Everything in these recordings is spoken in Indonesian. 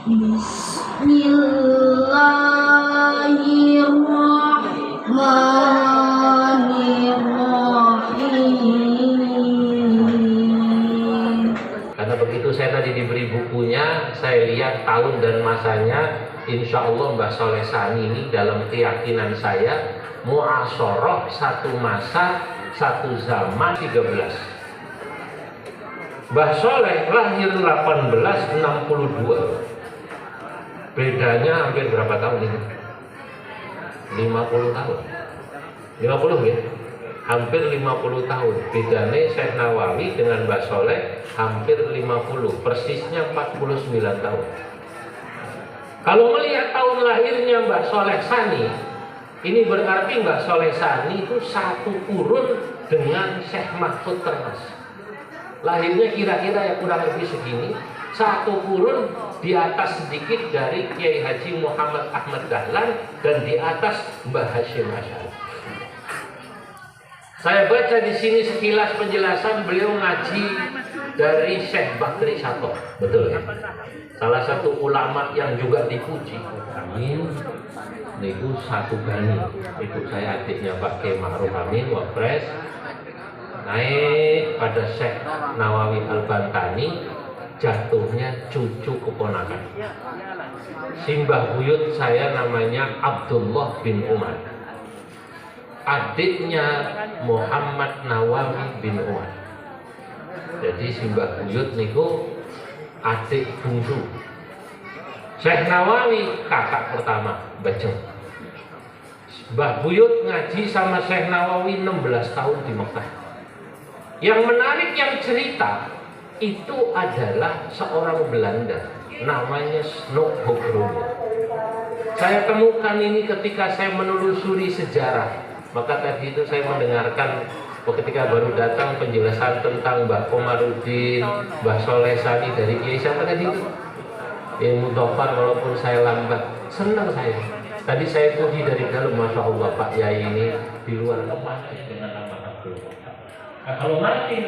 Bismillahirrahmanirrahim. Karena begitu saya tadi diberi bukunya, saya lihat tahun dan masanya, insya Allah Mbah Soleh Sani ini dalam keyakinan saya mu'asyarah satu masa, satu zaman 13. Mbah Soleh lahir 1862. Bedanya hampir berapa tahun ini? 50 tahun. 50 ya? Hampir 50 tahun. Bedanya Syekh Nawawi dengan Mbah Soleh hampir 50. Persisnya 49 tahun. Kalau melihat tahun lahirnya Mbah Soleh Sani, ini berarti Mbah Soleh Sani itu satu kurun dengan Syekh Mahfud Termas. Lahirnya kira-kira ya kurang lebih segini, satu kurun di atas sedikit dari Kiai Haji Muhammad Ahmad Dahlan dan di atas Mbah Hashim Asy'ari. Saya baca di sini sekilas penjelasan beliau ngaji dari Syekh Bakri Sato, betul ya? Salah satu ulama yang juga dipuji. Amin. Niku satu gani. Itu saya adiknya Pak Kiai Ma'ruf Amin Wapres. Naik pada Syekh Nawawi Al-Bantani, jatuhnya cucu keponakan. Simbah buyut saya namanya Abdullah bin Umar. Adiknya Muhammad Nawawi bin Umar. Jadi simbah buyut niku adik bungsu. Syekh Nawawi kakak pertama, Bajeng. Mbah Buyut ngaji sama Syekh Nawawi 16 tahun di Mekah. Yang menarik yang cerita itu adalah seorang Belanda namanya Snoek Hoogrome. Saya temukan ini ketika saya menelusuri sejarah. Maka tadi itu saya mendengarkan ketika baru datang penjelasan tentang Mbah Komarudin, Mbah Soleh Sani dari Kiai siapa tadi itu? Ilmu Tofar, walaupun saya lambat, senang saya. Tadi saya puji dari dalam, Masya Allah Pak Yai ini di luar Martin dengan nama Abdul Muhtar. Nah, kalau Martin,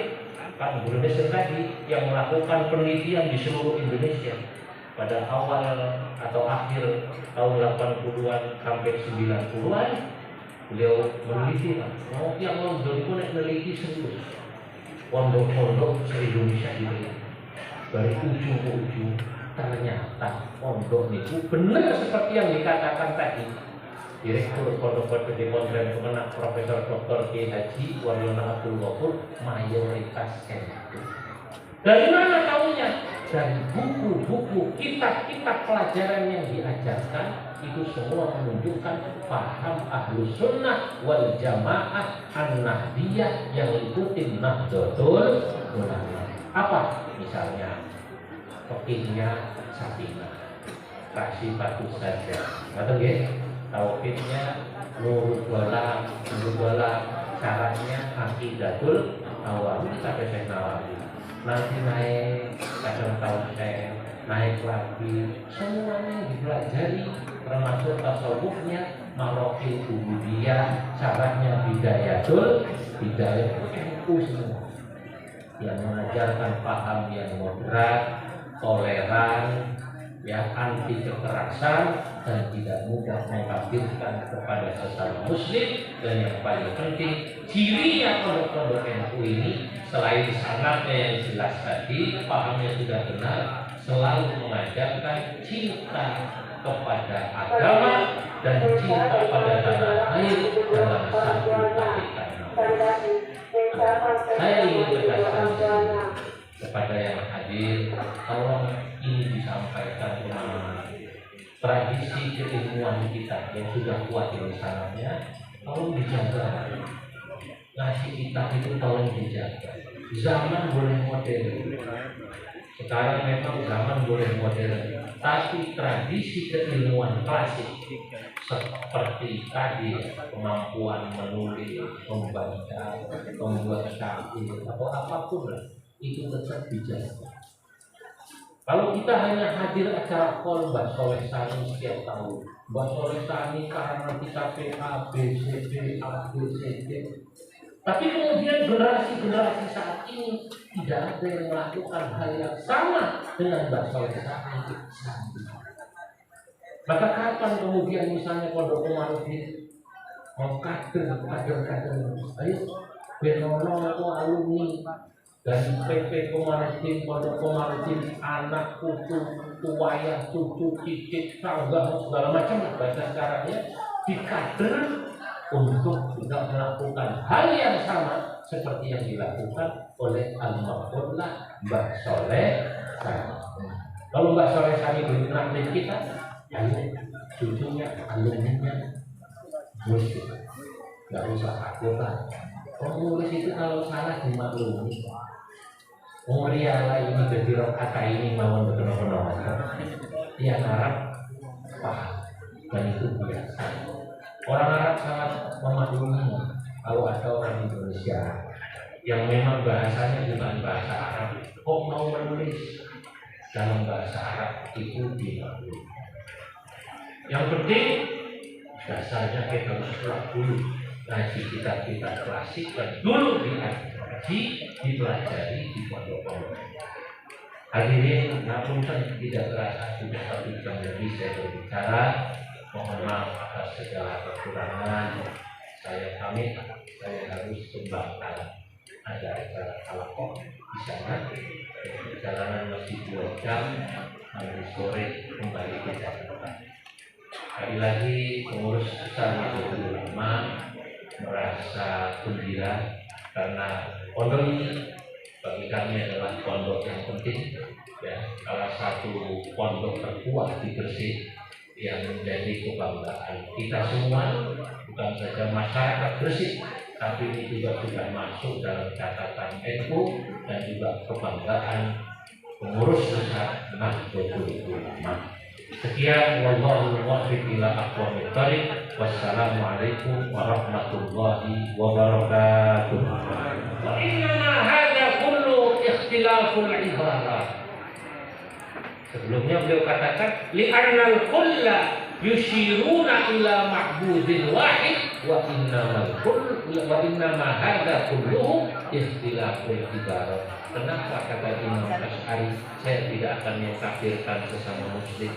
Pak Guru Besar tadi yang melakukan penelitian di seluruh Indonesia pada awal atau akhir tahun 80-an sampai 90-an, beliau meneliti, yang London itu meneliti serius. Pondok-pondok se-Indonesia gitu. Dari ujung ke ujung, ternyata pondok itu benar seperti yang dikatakan tadi. Direktur Pondok Gede Pesantren Kemenak Profesor Dr. Kiai Haji Waryono Abdul Ghafur mayoritas NU. Dari mana tahunya? Dari buku-buku, kitab-kitab pelajaran yang diajarkan itu semua menunjukkan paham Ahlus Sunnah wal Jamaah An-Nahdiyah yang ikutin Nahdlatul Ulama. Apa misalnya? Fikihnya Safinah, Kasifatus Saja, atau tauhidnya Nurul Walam, syaratnya Aqidatul Nawawi sampai Syekh Nawawi. Nanti naik kadang tahun saya naik lagi, semuanya dipelajari termasuk tasawufnya, marokil ubudiyah, syaratnya Bidayatul Hidayah, itu semua yang mengajarkan paham yang moderat, toleran, ya, anti kekerasan dan tidak mudah mengkafirkan kepada sesama muslim. Dan yang paling penting, cirinya pondok-pondok NU ini selain sanatnya yang jelas tadi, pahamnya sudah benar, selalu mengajarkan cinta kepada agama dan cinta pada tanah air dalam satu kaitan. Saya ingin tegaskan kepada yang hadir, tolong ini disampaikan dengan tradisi keilmuan kita yang sudah kuat di sananya, tolong dijaga. Ngasih kita itu tolong dijaga. Zaman boleh modern, sekarang memang zaman boleh modern, tapi tradisi keilmuan klasik seperti tadi, kemampuan menulis, membaca, membuat syair atau apapun lah, itu tetap dijaga. Kalau kita hanya hadir acara call Mbah Soleh Sani setiap tahun, Mbah Soleh Sani karena kita A, B, C, D, Tapi kemudian generasi-generasi saat ini tidak ada yang melakukan hal yang sama dengan Mbak Soleh saat ini. Maka kapan kemudian misalnya Pondok Komarudin mau kader, ayo Benono itu alumni dari PP Komarudin, Pondok Komarudin, anak cucu, wayah, cucu, cicit, sanggah, segala macam bahasa caranya dikader untuk juga melakukan hal yang sama seperti yang dilakukan oleh almarhumah Mbak Soleh Sani. Kalau Mbak Soleh Sani berkenaan kita, ayo cucunya, alumninya, musik, nggak usah takut lah. Pengurus itu kalau salah dimaklumi. Riala ini jadi kata ini mau betul-betul. Dia Arab paham dan itu biasa. Orang Arab sangat memaklumi kalau ada orang Indonesia yang memang bahasanya bukan bahasa Arab, kok mau menulis dalam bahasa Arab itu dimaklumi. Yang penting dasarnya kita harus dulu ngaji kitab-kitab klasik dan dulu dipelajari di pondok-pondok. Hadirin, namun tidak terasa sudah 1 jam lebih saya berbicara. Mohon maaf atas segala kekurangan. Saya pamit. Saya harus kembangkan ada acara halaqah di sana. Perjalanan masih 2 jam. Nanti sore kembali ke Jakarta. Sekali lagi pengurus besar Nahdlatul Ulama merasa gembira karena pondok ini bagi kami adalah pondok yang penting, ya, salah satu pondok terkuat di Gresik yang menjadi kebanggaan kita semua, bukan saja masyarakat Gresik, tapi ini juga sudah masuk dalam catatan NU dan juga kebanggaan pengurus besar Nahdlatul Ulama. Sekian, wallahu muwaffiq ila aqwamit thariq. Wassalamualaikum warahmatullahi wabarakatuh. Wa inna hadza kullu ikhtilaful ibarat. Sebelumnya beliau katakan li'annal kulla yushiruna ila ma'budin wahid wa innama hadza kulluhu ikhtilaful ibarat. Kenapa kata Imam Asy'ari saya tidak akan mengkafirkan sesama muslim,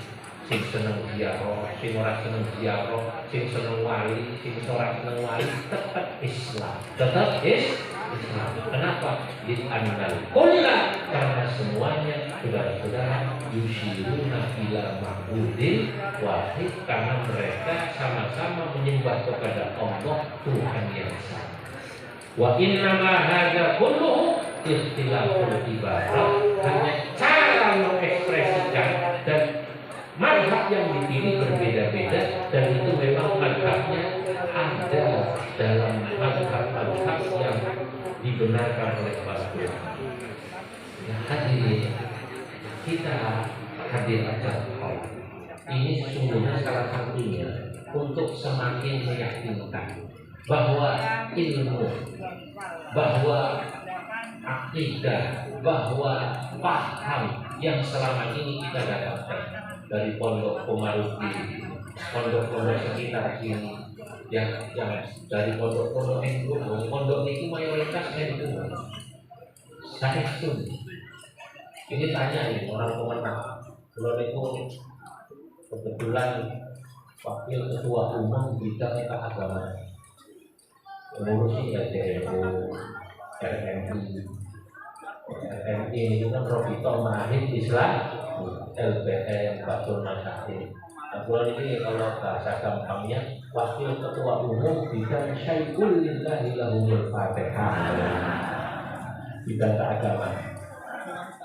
sing seneng ziarah, sing ora seneng ziarah, sing seneng wali, sing ora seneng wali, tetap Islam, tetap Islam. Kenapa? Li'annal kulla, karena semuanya saudara-saudara yushiruna ila ma'budin wahid, karena mereka sama-sama menyembah kepada Allah Tuhan yang sama. Wa innama hadza kulluhu ikhtilaful ibarat, hanya cara mengekspresikan dan mazhab yang dipilih berbeda-beda, dan itu memang mazhabnya ada dalam mazhab-mazhab yang dibenarkan oleh para ulama. Nah, hadirin, kita hadir acara ini sesungguhnya salah satunya untuk semakin meyakinkan bahwa ilmu, bahwa akidah, bahwa paham yang selama ini kita dapatkan dari pondok Komarudin, pondok-pondok sekitar sini, yang dari pondok-pondok NU, pondok itu mayoritas NU. Saya Sunni. Ini tanya nih orang pemenang, kalau itu kebetulan wakil ketua umum bidang keagamaan, mengurusi LDNU, RMI itu kan Robito Mahid Islam, LBN Batul Masyarakat. Nah, ini kalau bahasa gampangnya wakil ketua umum bidang Syaikul Lillahi Lahumul Fatihah, bidang keagamaan.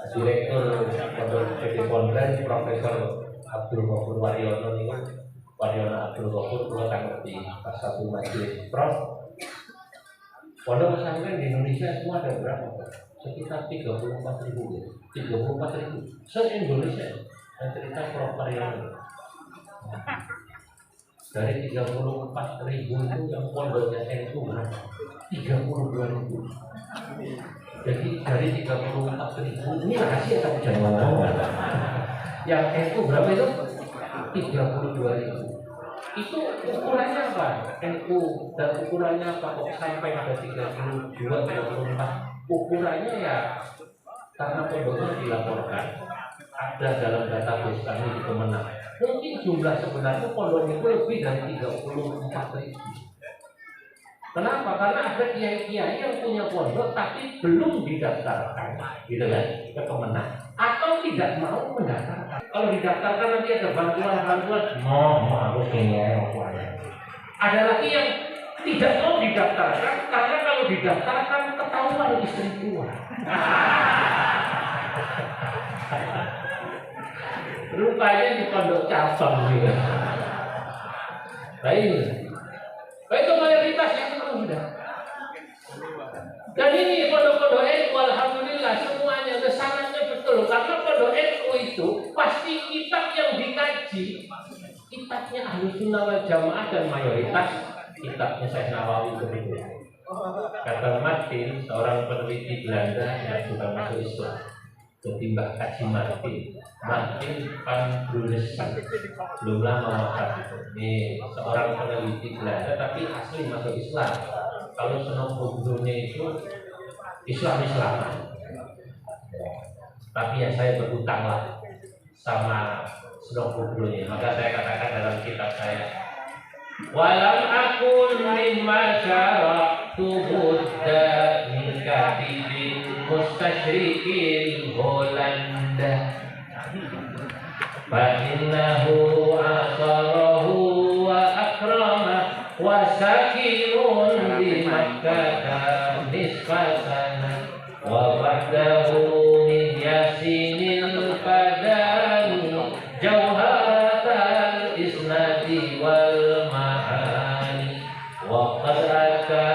Direktur Pondok PD Pondok Profesor Abdul Ghafur Waryono ini, Waryono Abdul Ghafur, kalau kan ngerti pas satu majelis Prof. Pondok pesantren di Indonesia semua ada berapa? Sekitar 34.000 ya. 34.000 se-Indonesia. Dan cerita Prof. Waryono. Dari 34.000 itu yang pondoknya NU 32.000. Jadi dari 34.000 ini rahasia tapi jangan ngomong. Yang NU berapa itu? 32.000. Itu ukurannya apa? NU dan ukurannya apa kok sampai ada 32, 34? Ukurannya ya karena pondoknya dilaporkan ada dalam database kami di Kemenang. Mungkin jumlah sebenarnya pondok itu lebih dari 34.000. Kenapa? Karena ada kiai-kiai yang punya pondok tapi belum didaftarkan, gitu kan, ke Kemenang, atau tidak mau mendaftarkan. Kalau didaftarkan nanti ada bantuan-bantuan, harus ini. Ada lagi yang tidak mau didaftarkan karena kalau didaftarkan ketahuan istri tua. Rupanya di pondok cabang juga. Baik itu mayoritas yang sudah. Dan ini pondok-pondok NU alhamdulillah semuanya kesananya betul. Karena pondok NU itu pasti kitab yang dikaji, kitabnya Ahlussunnah wal Jamaah dan mayoritas kitabnya Syekh Nawawi begitu. Kata Martin, seorang peneliti Belanda yang sudah masuk Islam, ketimbang kaji Martin van Brunessen, belum lama wafat itu. Ini seorang peneliti Belanda tapi asli masuk Islam. Kalau senang bukunya itu Islam, tapi ya saya berhutang lah sama senang bukunya. Maka saya katakan dalam kitab saya, walam akun mimma syaraktu Buddha min katibin mustasyrikin Holanda fa innahu asarahu wa akramah wa sakinun di Makkah nisfasana wa ba'dahu min yasinil padani jauharatal isnadi wal ma'ani wa qad ata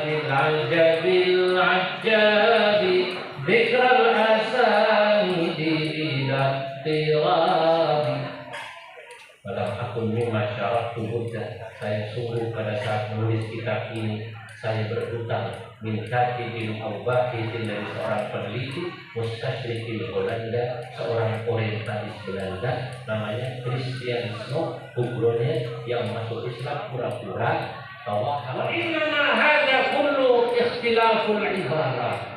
bil ajabil ajabi dhikral asani bila tirabi. Dalam akun masyarakat Buddha, saya sungguh pada saat menulis kitab ini saya berhutang minta izin Allah, izin dari seorang peneliti mustasyriqil Holanda, seorang orientalis Belanda namanya Christian Snow, hubungannya yang masuk Islam pura-pura bahwa innama hadza kullu ikhtilaful ibarat.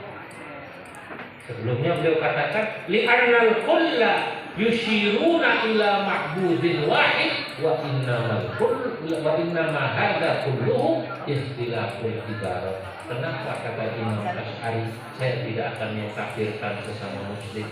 Sebelumnya beliau katakan li'annal kulla yushiruna ila ma'budin wahid wa innama hadza kulluhu ikhtilaful ibarat. Kenapa kata Imam Asy'ari saya tidak akan mengkafirkan sesama muslim,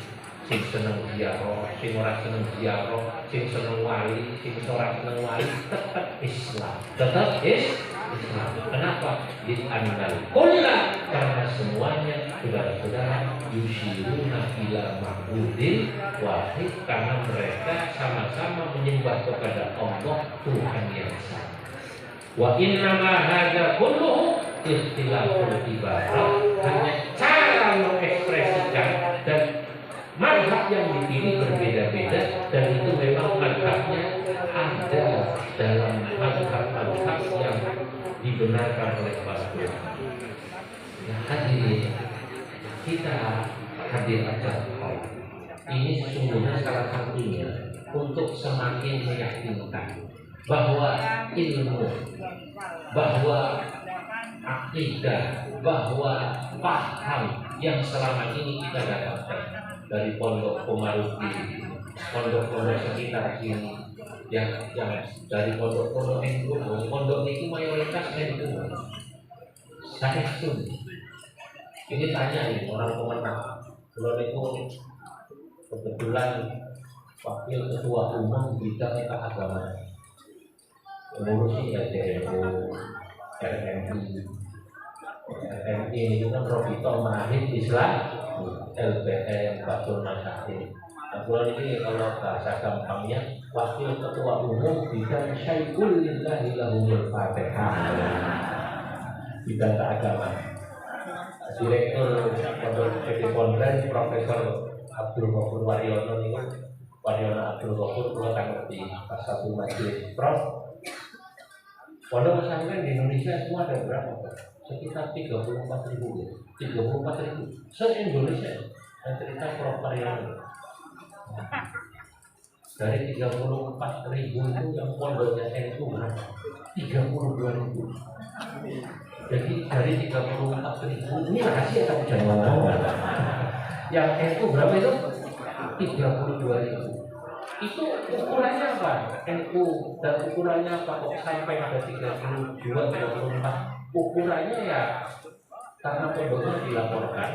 sing seneng ziarah, sing ora seneng ziarah, sing seneng wali, sing ora seneng wali, tetap Islam. Tetap Islam. Kenapa? Di annal kulla, karena semuanya saudara-saudara yushiruna ila ma'budin wahid, karena mereka sama-sama menyembah kepada Allah Tuhan yang sama. Wa innama hadza kulluhu ikhtilaful ibarat, hanya cara mengekspresikan dan mazhab yang dipilih berbeda-beda, dan itu memang mazhabnya ada dalam mazhab-mazhab yang dibenarkan oleh para ulama. Nah, hadirin, kita hadir acara ini sesungguhnya salah satunya untuk semakin meyakinkan bahwa ilmu, bahwa akidah, bahwa paham yang selama ini kita dapatkan dari pondok Komaruddin, pondok-pondok sekitar sini, yang dari pondok-pondok NU, pondok itu mayoritas NU. Saya Sunni. Ini tanya ini orang Kemenang, kalau itu kebetulan wakil ketua umum bidang keagamaan, mengurusi LDNU, RMI. RMI itu kan Robito Mahid Islam, LBM Batul Masyarakat. Nah, ini kalau bahasa gampangnya wakil ketua umum bidang Syaikul Lillahi Lahumul Fatihah, bidang keagamaan. Direktur Pondok PT Pondok Profesor Abdul Ghafur Waryono ini, Waryono Abdul Ghafur, kalau tak ngerti pas satu majelis Prof. Pondok pesantren di Indonesia semua ada berapa? Sekitar 34.000 ya. 34.000 se-Indonesia. Dan cerita Prof Waryono. Dari 34.000 itu yang pondoknya NU berapa? 32.000. Jadi dari 34.000 ini rahasia tapi jangan ngomong. Yang NU berapa itu? 32.000. Itu ukurannya apa? NU dan ukurannya apa kok sampai ada 32, 34? Ukurannya ya karena pondoknya dilaporkan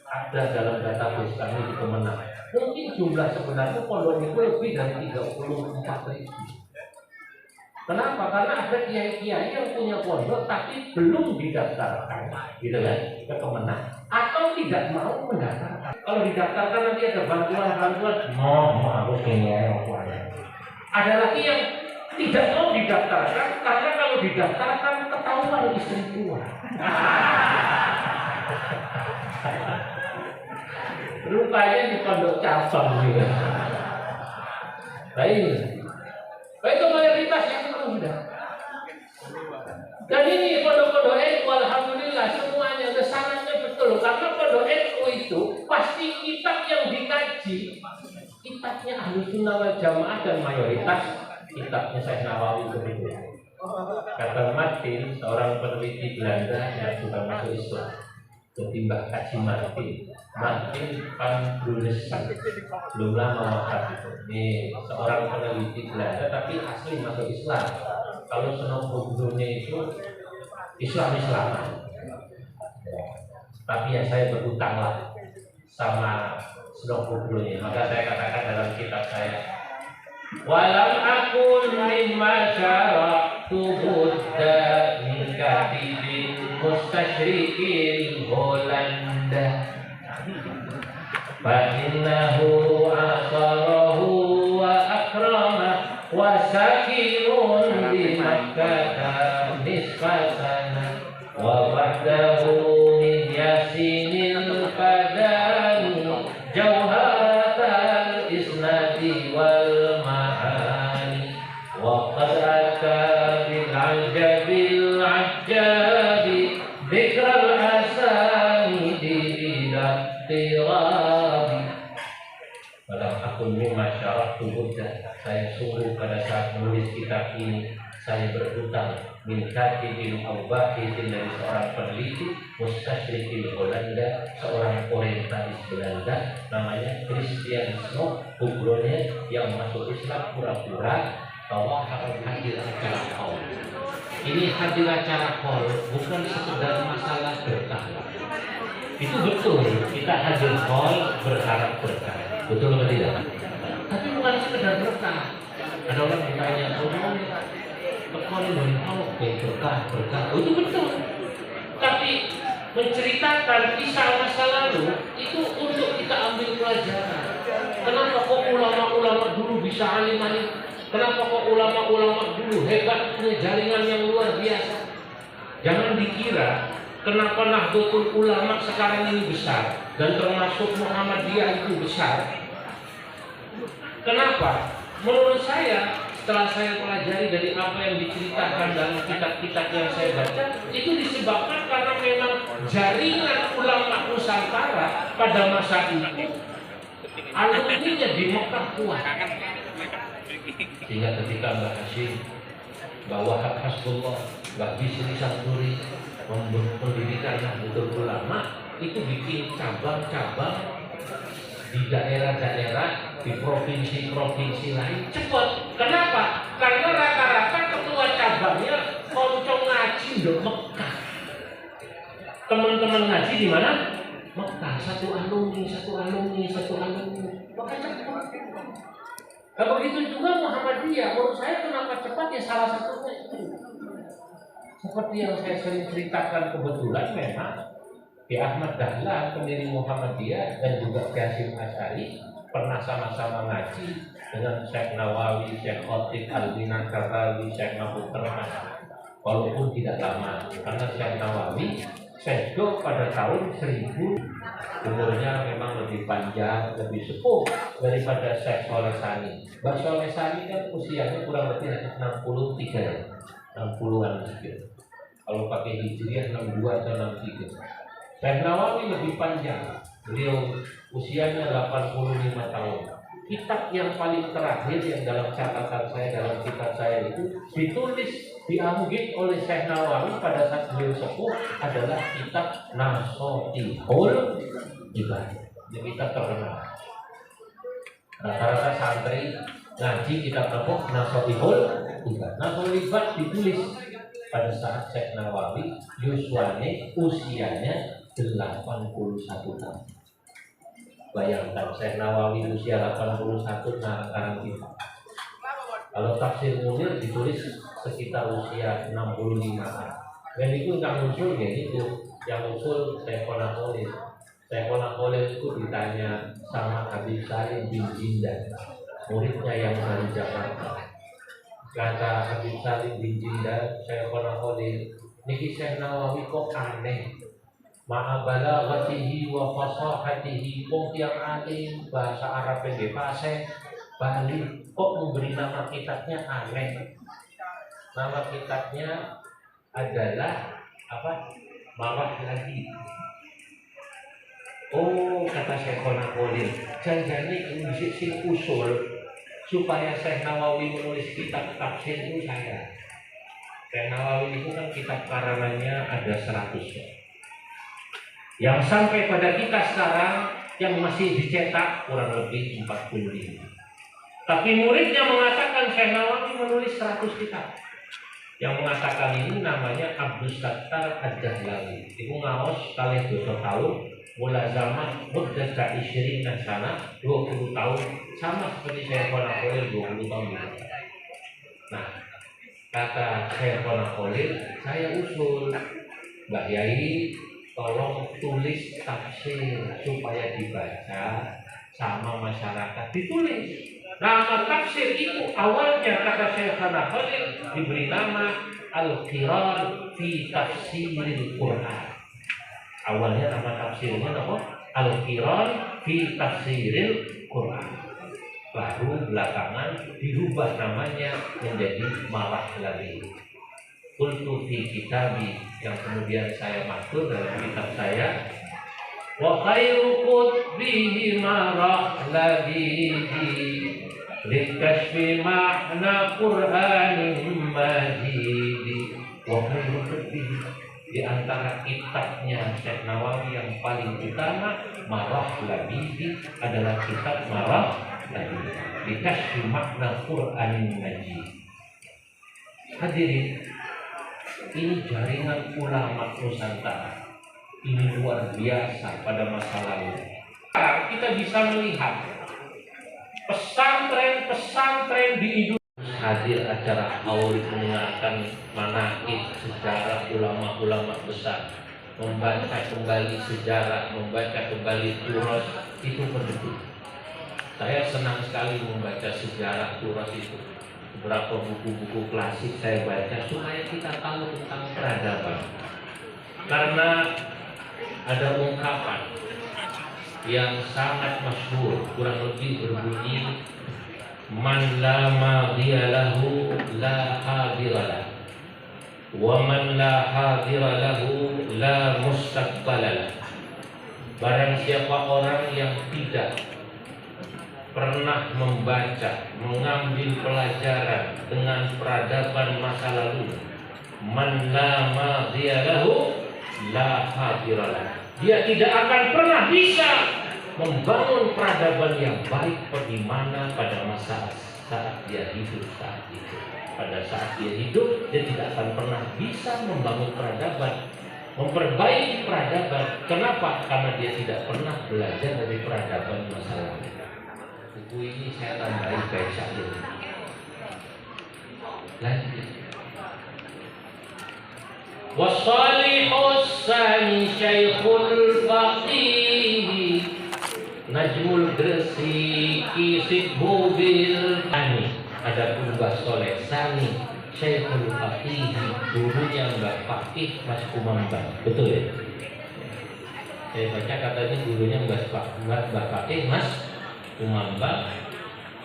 ada dalam database kami di Kemenang. Mungkin jumlah sebenarnya pondok itu lebih dari 34.000. Kenapa? Karena ada kiai-kiai yang punya pondok tapi belum didaftarkan, gitu kan, ke Kemenang, atau tidak mau mendaftarkan. Kalau didaftarkan nanti ada bantuan-bantuan, harus ada lagi yang tidak mau didaftarkan karena kalau didaftarkan ketahuan istri tua. Rupanya di pondok cabang juga. Baik itu mayoritas yang sudah. Dan ini pondok-pondok NU alhamdulillah semuanya kesananya betul. Karena pondok NU itu pasti kitab yang dikaji kitabnya Ahlussunnah wal Jamaah dan mayoritas kitabnya Syekh Nawawi begitu. Kata Martin, seorang peneliti Belanda yang sudah masuk Islam, ketimbang kaji Martin van Brunesan, belum lama wafat itu. Ini seorang peneliti Belanda tapi asli masuk Islam. Kalau Senopogrunya itu Islam-Islaman. Tapi ya saya berhutang lah sama Senopogrunya. Maka saya katakan dalam kitab saya, walam akun mimma syara'tu budda min katibin mustasyrikil Holanda fa innahu asarahu wa akrama wa sakinun di Makkah nisfasana wa ba'dahu min yasinil padani jauhatal isnadi wal ma'ani wa qad ata bil ajabil ajabi dzikral asani bila tirabi. Walau akun mimma syara'tu budda, saya sungguh pada saat menulis kitab ini saya berhutang min katibin al-bahitin dari seorang peneliti mustasyrikil Holanda, seorang orientalis Belanda namanya Christian Senopogrunya yang masuk Islam pura-pura bahwa hadir acara haul. Ini hadir acara haul bukan sekedar masalah berkah. Itu betul, kita hadir haul berharap berkah. Betul atau tidak? Tapi bukan sekedar berkah. Ada orang bertanya, kekol dari Allah berkah. Itu betul. Tapi menceritakan kisah masa lalu itu untuk kita ambil pelajaran. Kenapa kok ulama-ulama dulu bisa alim-alim? Kenapa kok ulama-ulama dulu hebat, punya jaringan yang luar biasa? Jangan dikira kenapa Nahdlatul Ulama sekarang ini besar dan termasuk Muhammadiyah itu besar. Kenapa? Menurut saya, setelah saya pelajari dari apa yang diceritakan dalam kitab-kitab yang saya baca, itu disebabkan karena memang jaringan ulama Nusantara pada masa itu alumninya di Mekah kuat. Sehingga ketika Mbak Hashim, Mbak Wahab Hasbullah, Mbak Bisri Santuri mendirikan Nahdlatul Ulama, itu bikin cabang-cabang di daerah-daerah, di provinsi-provinsi lain cepat. Kenapa? Karena rata-rata ketua cabangnya koncong ngaji di Mekah. Teman-teman ngaji di mana? Mekah. Satu alumni. Maka cepat. Nah, begitu juga Muhammadiyah. Menurut saya kenapa cepat ya salah satunya itu. Seperti yang saya sering ceritakan, kebetulan memang Ki Ahmad Dahlan, pendiri Muhammadiyah, dan juga Ki Hasyim Asy'ari pernah sama-sama ngaji dengan Syekh Nawawi, Syekh Khatib Al-Minakarawi, Syekh Mahfud Termas. Walaupun tidak lama, karena Syekh Nawawi sejak pada tahun 1000, umurnya memang lebih panjang, lebih sepuh daripada Syekh Soleh Sani. Mbak Soleh Sani kan usianya kurang lebih 63, 60-an sedikit. Kalau pakai Hijriah 62 atau 63. Syekh Nawawi lebih panjang, beliau usianya 85 tahun. kitab yang paling terakhir yang dalam catatan saya, dalam kitab saya itu ditulis, dianggit oleh Syekh Nawawi pada saat beliau sepuh adalah kitab Nasoihul Ibadah. Ini kitab terkenal. Rata-rata santri ngaji kitab apa? Nasoihul Ibadah. Nasoihul Ibadah ditulis pada saat Syekh Nawawi yuswane usianya 81 tahun. Bayangkan Syekh Nawawi usia 81 sekarang kita. Kalau tafsir Munir ditulis sekitar usia 65 tahun. Dan itu yang usul ya itu, yang usul Syekhona Khalil. Syekhona Khalil itu ditanya sama Habib Salim bin Jindan, muridnya yang dari Jakarta. Kata Habib Salim bin Jindan, Syekhona Khalil, niki Syekh Nawawi kok aneh. Ma'a balaghatihi wa fasahatihi, wong yang alim, bahasa Arab yang fasih, balik, kok memberi nama kitabnya aneh. Nama kitabnya adalah apa? Marah lagi. Oh, kata Syekhona Khalil, jangan-jangan ini sing usul supaya Syekh Nawawi menulis kitab tafsir itu saya. Syekh Nawawi itu kan kitab karangannya ada 100. Yang sampai pada kita sekarang yang masih dicetak kurang lebih 45. Tapi muridnya mengatakan Syekh Nawawi menulis 100 kitab. Yang mengatakan ini namanya Abdul Sattar Ad-Dahlawi. Itu ngaos kali 2 tahun, mulazamah muddah isyirin sana 20 tahun, sama seperti Syekhona Khalil 20 tahun. Nah, kata Syekhona Khalil, saya usul Mbak Yai tolong tulis tafsir supaya dibaca sama masyarakat, ditulis. Nama tafsir itu awalnya kata Syekhona Khalil diberi nama Al-Qiran fi Tafsiril Quran. Awalnya nama tafsirnya apa? Al-Qiran fi Tafsiril Quran. Baru belakangan dirubah namanya menjadi Marah lagi. Kultu fi kitabi, yang kemudian saya maksud dalam kitab saya, wa khairu qutbihi marah lagi likashfi ma'na Qur'anin majid. Wa khairu qutbihi, di antara kitabnya Syekh Nawawi yang paling utama marah lagi adalah kitab marah lagi likashfi ma'na Qur'anin majid. Hadirin, ini jaringan ulama Nusantara. Ini luar biasa pada masa lalu. Sekarang kita bisa melihat pesantren di Indonesia hadir acara haul mendengarkan manaqib sejarah ulama-ulama besar, membaca kembali sejarah, membaca kembali turas, itu penting. Saya senang sekali membaca sejarah turas itu. Beberapa buku-buku klasik saya baca supaya kita tahu tentang peradaban. Karena ada ungkapan yang sangat masyhur, kurang lebih berbunyi, man la madhiya lahu la hadira lahu, wa man la hadira lahu la mustaqbala lahu. Barang siapa orang yang tidak pernah membaca, mengambil pelajaran dengan peradaban masa lalu, man la madhiya lahu la hadira lahu, dia tidak akan pernah bisa membangun peradaban yang baik bagaimana pada masa saat dia hidup saat itu. Pada saat dia hidup, dia tidak akan pernah bisa membangun peradaban, memperbaiki peradaban. Kenapa? Karena dia tidak pernah belajar dari peradaban masa lalu. Buku ini saya tambahi baik saja. Lanjut. Wasalihus sani Syekhul Faqih Najmul Gresiki Sidhu bil Ani. Ada Mbah Soleh Sani Syekhul Faqih, gurunya Mbah Faqih Mas Kumambang. Betul ya? Saya baca katanya gurunya Mbah Faqih Mas Kumambang.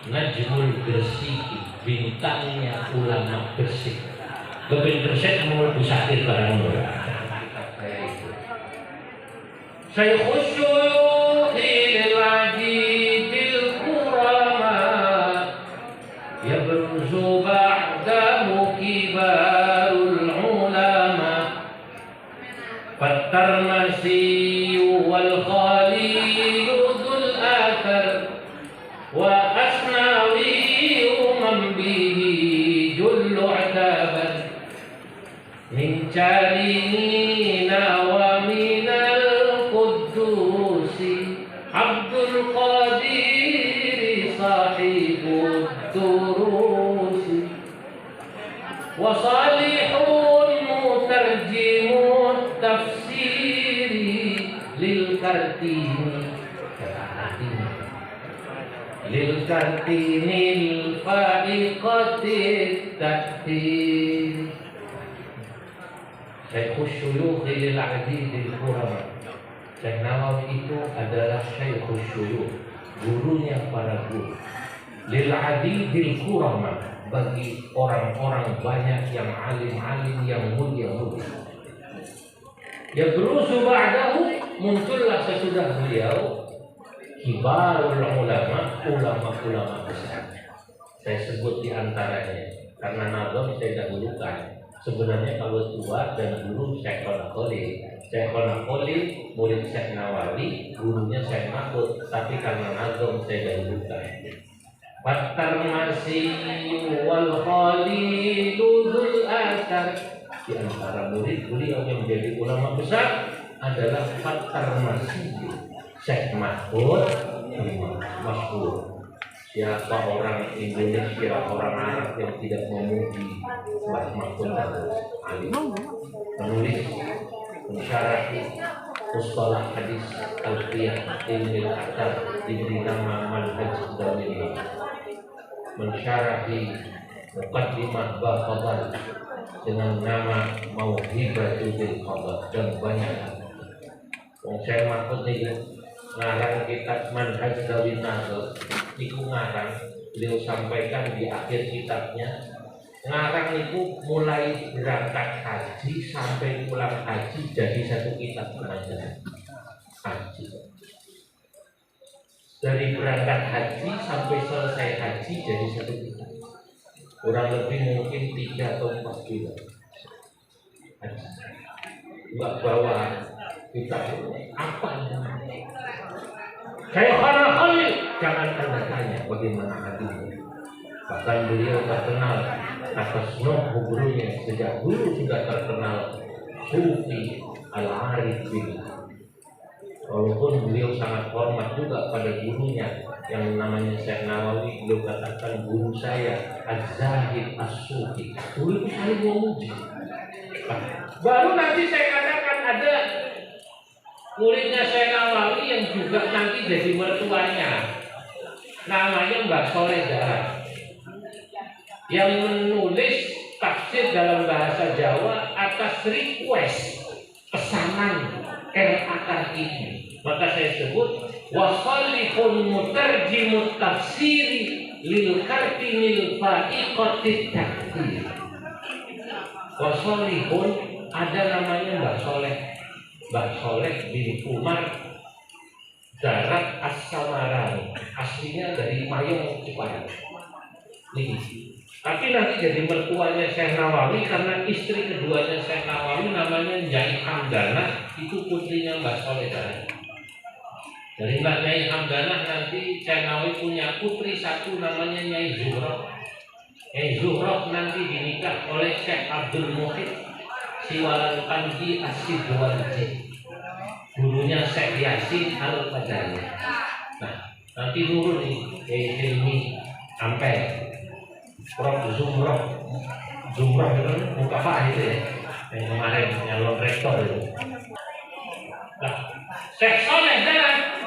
Najmul Gresiki, bintangnya ulama Gresik. Lebih Gresik mau busakir barang murah. Saya khusyuhi lil wajidil kurama والخليل ذو الآثر وأسناوي من به جل عتابا من جالينا ومن القدوس عبد القادر صاحب الدروس وصالح مترجم التفسير للكرتين الفائقة التأثير Syekhus Syuyukh lil Adidil Kurama. Syekh Nawawi itu adalah Syekhus Syuyukh, gurunya para guru. Lil Adidil Kurama, bagi orang-orang banyak yang alim-alim yang mulia-mulia. Ya berusu ba'dahu, muncullah sesudah beliau kibarul ulama, ulama-ulama besar. Saya sebut di antaranya karena nazam saya dahulukan. Sebenarnya kalau tua dan guru Syekh Khalil murid Syekh Nawawi, gurunya Syekh Mahfud, tapi karena nazam saya dahulukan. Fatar Masih wal Khalil dzul Athar. Di antara murid beliau yang menjadi ulama besar adalah Fatar Masih, Syekh Mahfud masyhur. Siapa orang Indonesia, orang Arab yang tidak memuji Mbah Mahfud alim, penulis, mensyarahi mustalah hadis alfiyah ilmu akal diberi nama Manhaj Dawil, mensyarahi muqaddimah Baqadar dengan nama Mauhibatul Qadar dan banyak. Syekh Mahfud ini ngarang kitab Manhaj Dawil niku ngarang, beliau sampaikan di akhir kitabnya, ngarang itu mulai berangkat haji sampai pulang haji jadi satu kitab pengajaran haji. Dari berangkat haji sampai selesai haji jadi satu kitab, kurang lebih mungkin 3 atau 4 bulan haji. Mbak bawa kitab apa ini? Syekhana Khalil, jangan tanda tanya bagaimana hatinya. Bahkan beliau terkenal atas noh gurunya, sejak dulu sudah terkenal Sufi Al-Arif billah. Walaupun beliau sangat hormat juga pada gurunya yang namanya Syekh Nawawi, beliau katakan guru saya Az-Zahid As-Sufi. Dulu saya memuji. Baru nanti saya katakan ada muridnya Syekh Nawawi yang juga nanti jadi mertuanya, namanya Mbah Soleh Darat, yang menulis tafsir dalam bahasa Jawa atas request pesanan RA ini. Maka saya sebut wasalihun mutarjimut tafsiri lil kartinil fa'iqatit takdir. Wasalihun ada namanya Mbah Soleh, Mbah Soleh bin Umar Darat As-Samarani, aslinya dari Mayong Cipadat. Nih, tapi nanti jadi mertuanya Syekh Nawawi karena istri keduanya Syekh Nawawi namanya Nyai Hamdanah, itu putrinya Mbah Soleh Darat. Dari Mbak Nyai Hamdanah nanti Syekh Nawawi punya putri satu namanya Nyai Zuhroh. Nyai Zuhroh nanti dinikah oleh Syekh Abdul Muhid Siwalan Panji As-Sidwarji, gurunya Syekh Yasin Al-Fadani. Nah, nanti nurun nih Kiai Hilmi Ampel, Prof. Zumroh itu muka Pak itu ya, yang kemarin nyalon rektor itu. Nah, Syekh Soleh Darat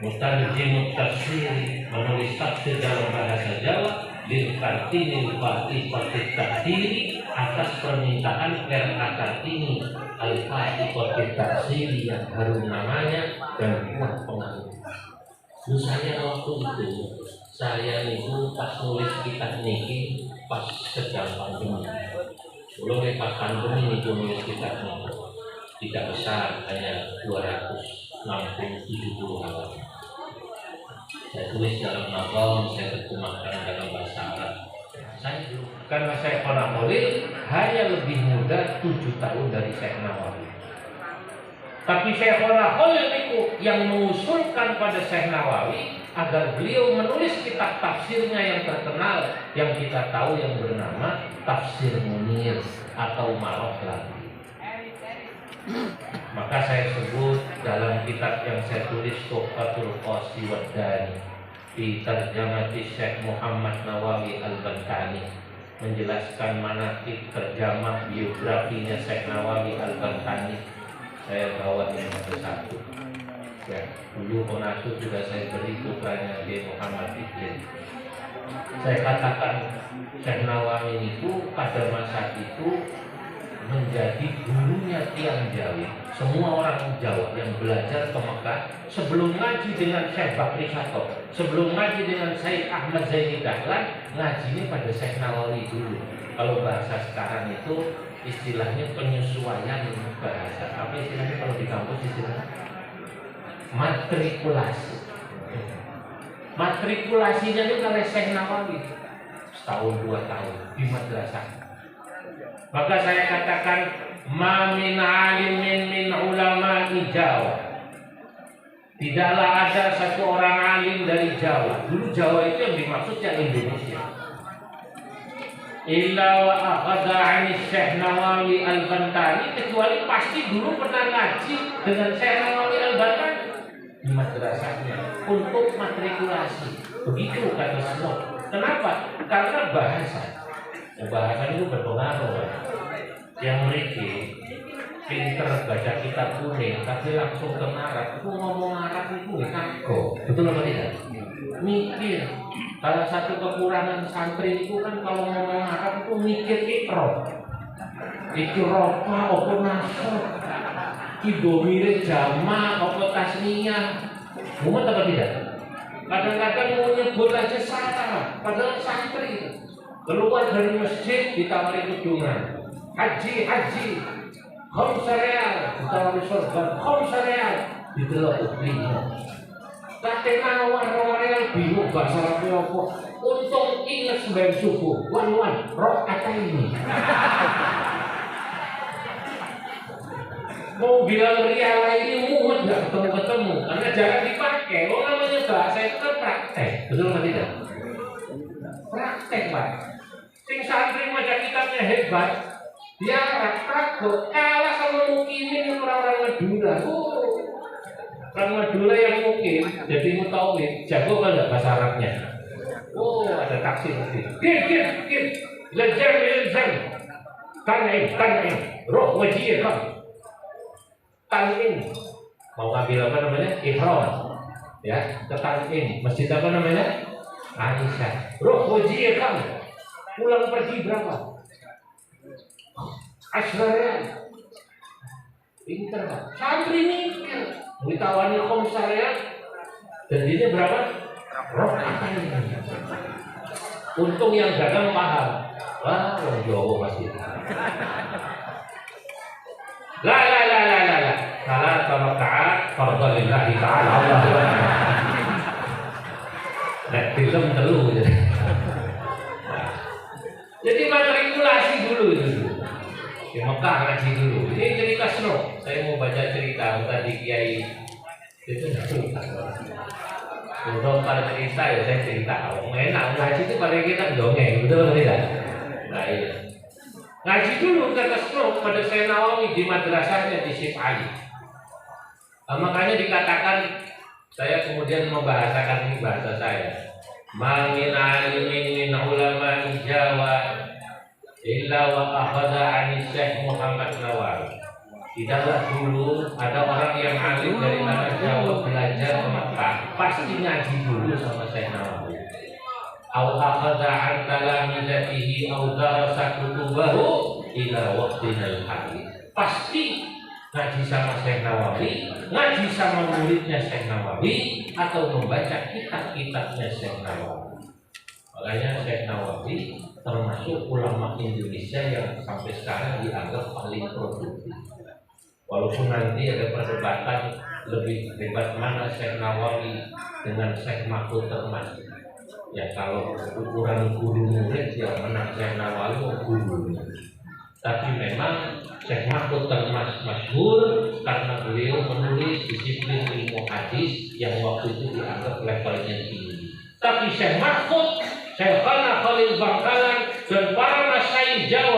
mutarjim tafsir, menulis tafsir dalam bahasa Jawa lil kartinil fa'iqatit takdiri, atas permintaan Kartini al-fa'iqatit takdiri yang harum namanya dan kuat pengaruh. Misalnya waktu itu saya itu pas nulis kitab niki pas sedang pandemi. Belum pas pandemi itu nulis kitab niki tidak besar, hanya 260-70 halaman. Saya tulis dalam nazam, saya terjemahkan dalam bahasa Arab. Saya karena saya Khalil hanya lebih muda 7 tahun dari Syekh Nawawi. Tapi Syekhona Khalil itu yang mengusulkan pada Syekh Nawawi agar beliau menulis kitab tafsirnya yang terkenal yang kita tahu yang bernama Tafsir Munir atau Maroh lagi. Maka saya sebut dalam kitab yang saya tulis Tuhfatul Qasi Waddani di Tarjamati Syekh Muhammad Nawawi Al-Bantani, menjelaskan manaqib terjemah biografinya Syekh Nawawi Al-Bantani. Saya bawa ini satu-satu. Ya, dulu pengasu sudah saya beri putranya di Muhammad Ibn. Saya katakan Syekh Nawawi itu pada masa itu menjadi gurunya tiang Jawi. Semua orang Jawa yang belajar ke Mekah sebelum ngaji dengan Syekh Bakri Khattab, sebelum ngaji dengan Syekh Ahmad Zaini Dahlan, ngajinya pada Syekh Nawawi dulu. Kalau bahasa sekarang itu istilahnya penyesuaian bahasa. Apa istilahnya kalau di kampus istilahnya? Matrikulasi. Matrikulasinya itu oleh Syekh Nawawi setahun 2 tahun di madrasah. Maka saya katakan ma min alimin min ulama Jawa. Tidaklah ada satu orang alim dari Jawa. Dulu Jawa itu yang dimaksudnya Indonesia. Illa wa akhadha 'ani Syekh Nawawi Al-Bantani, kecuali pasti dulu pernah ngaji dengan Syekh Nawawi Al-Bantani di madrasahnya untuk matrikulasi. Begitu kata semua. Kenapa? Karena bahasa. Bahasa itu berpengaruh. Yang mereka pinter baca kitab kuning tapi langsung ke Arab, itu ngomong Arab itu kago. Betul apa tidak? Mikir. Salah satu kekurangan santri itu kan kalau ngomong Arab itu mikir ikro. Ikropa apa nasab, idomire jama apa tasniyah. Mumet apa tidak? Kadang-kadang mau nyebut aja salah, padahal santri itu keluar dari masjid ditawari kudungan, haji, khamsa riyal ditawari sorban, khamsa riyal didelok ubrinya. Kate nawar riyal bingung bahasa Arab apa. Untung ingat sembahyang subuh, wan rakaataini. Mau bilang riyal ini mumet nggak ketemu, karena jangan dipakai. Oh namanya bahasa itu kan praktek, betul atau tidak? Praktek Pak. Sing santri maca kitabnya hebat, dia ragu kalah sama mukimin orang-orang Madura. Orang Madura yang mukim jadi mutawid, jago kan nggak bahasa Arabnya? Oh ada taksi mesti. Gir, lejam, tan'im, roh wajib kan. Tan'im mau ngambil apa namanya? Ihram. Ya, ke Tan'im. Masjid apa namanya? Aisyah. Roh wajib kan. Pulang pergi berapa? Asyariah. Pinter kan? Santri mikir. Ditawani komsariat. Dan ini berapa? Roh ini. Untung yang dagang paham. Wah, orang Jawa masih. La. Salat rakaat fardhu lillahi ta'ala. Allah. Nek film telu gitu. Jadi matrikulasi dulu itu. Di Mekah ngaji dulu. Ini cerita seno. Saya mau baca cerita tadi Kiai itu cerita. Untuk para cerita ya saya cerita. Enak ngaji itu pada kita dongeng, betul atau tidak? Nah iya. Ngaji dulu kata seno pada Syekh Nawawi di madrasahnya di Syekh Ali. Makanya dikatakan saya kemudian membahasakan ini bahasa saya. Ma min alimin min ulama Jawa illa wa akhadha 'ani Syekh Muhammad Nawawi. Tidaklah dulu ada orang yang alim dari tanah Jawa belajar ke Mekah, pasti ngaji dulu sama Syekh Nawawi. Au akhadha 'an talamizatihi au darasa kutubahu ila waqtinal hadis. Pasti ngaji sama Syekh Nawawi, ngaji sama muridnya Syekh Nawawi, atau membaca kitab-kitabnya Syekh Nawawi. Makanya Syekh Nawawi termasuk ulama Indonesia yang sampai sekarang dianggap paling produktif. Walaupun nanti ada perdebatan lebih hebat mana Syekh Nawawi dengan Syekh Mahfud Termas. Ya kalau ukuran guru murid ya menang Syekh Nawawi gurunya. Tapi memang Syekh Mahfud Termas masyhur karena beliau menulis disiplin ilmu hadis yang waktu itu dianggap levelnya tinggi. Tapi Syekh Mahfud, Syekh Khalil Bangkalan dan para masyayikh Jawa